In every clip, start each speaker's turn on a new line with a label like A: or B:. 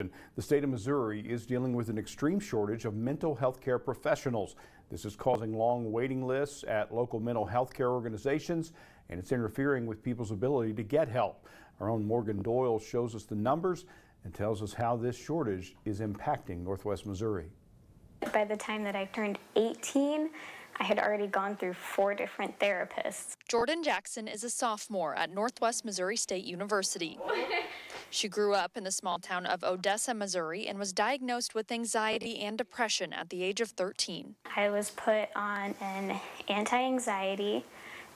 A: The state of Missouri is dealing with an extreme shortage of mental health care professionals. This is causing long waiting lists at local mental health care organizations, and it's interfering with people's ability to get help. Our own Morgan Doyle shows us the numbers and tells us how this shortage is impacting Northwest Missouri.
B: By the time that I turned 18, I had already gone through 4 different therapists.
C: Jordan Jackson is a sophomore at Northwest Missouri State University. She grew up in the small town of Odessa, Missouri, and was diagnosed with anxiety and depression at the age of 13.
B: I was put on an anti-anxiety,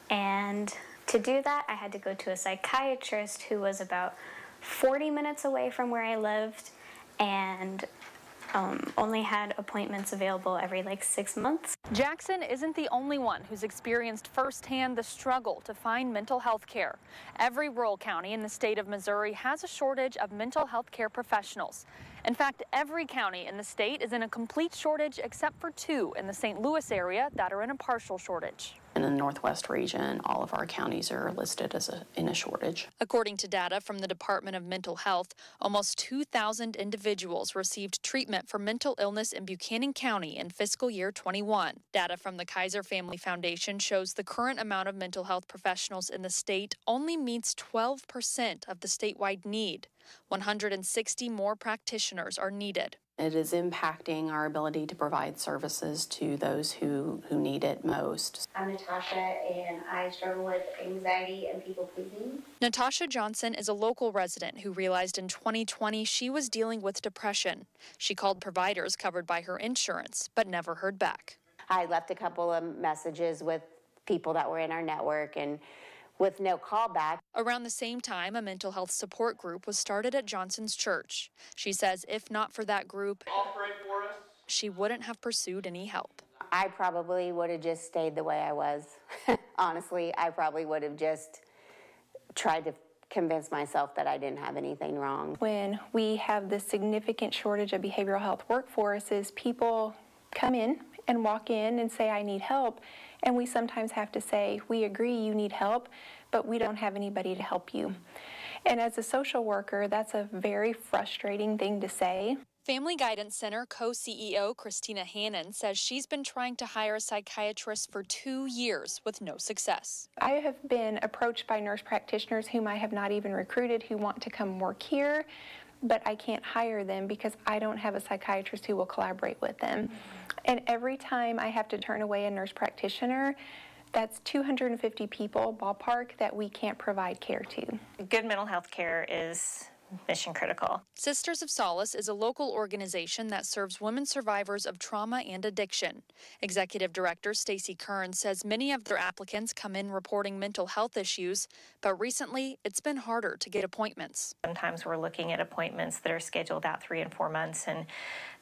B: and to do that, I had to go to a psychiatrist who was about 40 minutes away from where I lived, and only had appointments available every 6 months.
C: Jackson isn't the only one who's experienced firsthand the struggle to find mental health care. Every rural county in the state of Missouri has a shortage of mental health care professionals. In fact, every county in the state is in a complete shortage except for 2 in the St. Louis area that are in a partial shortage.
D: In the Northwest region, all of our counties are listed as in a shortage.
C: According to data from the Department of Mental Health, almost 2,000 individuals received treatment for mental illness in Buchanan County in fiscal year 21. Data from the Kaiser Family Foundation shows the current amount of mental health professionals in the state only meets 12% of the statewide need. 160 more practitioners are needed.
D: It is impacting our ability to provide services to those who need it most.
E: I'm Natasha, and I struggle with anxiety and people pleasing.
C: Natasha Johnson is a local resident who realized in 2020 she was dealing with depression. She called providers covered by her insurance, but never heard back.
E: I left a couple of messages with people that were in our network, and with no callback.
C: Around the same time, a mental health support group was started at Johnson's church. She says if not for that group, she wouldn't have pursued any help.
E: I probably would have just stayed the way I was. Honestly, I probably would have just tried to convince myself that I didn't have anything wrong.
F: When we have this significant shortage of behavioral health workforces, people come in and walk in and say, I need help. And we sometimes have to say, we agree you need help, but we don't have anybody to help you. And as a social worker, that's a very frustrating thing to say.
C: Family Guidance Center co-CEO Christina Hannon says she's been trying to hire a psychiatrist for 2 years with no success.
F: I have been approached by nurse practitioners whom I have not even recruited who want to come work here, but I can't hire them because I don't have a psychiatrist who will collaborate with them. And every time I have to turn away a nurse practitioner, that's 250 people, ballpark, that we can't provide care to.
G: Good mental health care is mission critical.
C: Sisters of Solace is a local organization that serves women survivors of trauma and addiction. Executive Director Stacy Kern says many of their applicants come in reporting mental health issues, but recently it's been harder to get appointments.
G: Sometimes we're looking at appointments that are scheduled out 3 and 4 months, and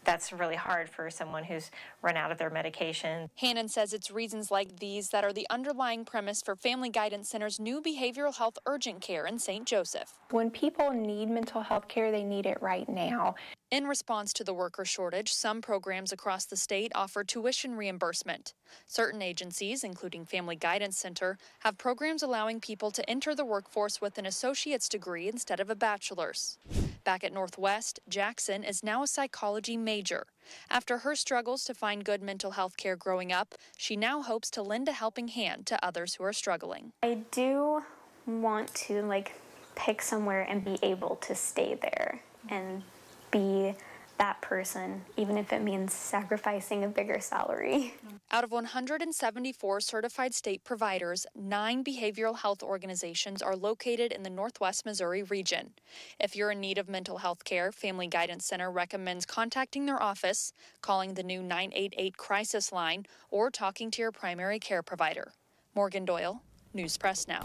G: that's really hard for someone who's run out of their medication.
C: Hannon says it's reasons like these that are the underlying premise for Family Guidance Center's new behavioral health urgent care in St. Joseph.
F: When people need mental health care, they need it right now.
C: In response to the worker shortage, some programs across the state offer tuition reimbursement. Certain agencies, including Family Guidance Center, have programs allowing people to enter the workforce with an associate's degree instead of a bachelor's. Back at Northwest, Jackson is now a psychology major. After her struggles to find good mental health care growing up, she now hopes to lend a helping hand to others who are struggling.
B: I do want to pick somewhere and be able to stay there and be that person, even if it means sacrificing a bigger salary.
C: Out of 174 certified state providers, 9 behavioral health organizations are located in the Northwest Missouri region. If you're in need of mental health care, Family Guidance Center recommends contacting their office, calling the new 988 crisis line, or talking to your primary care provider. Morgan Doyle, News Press Now.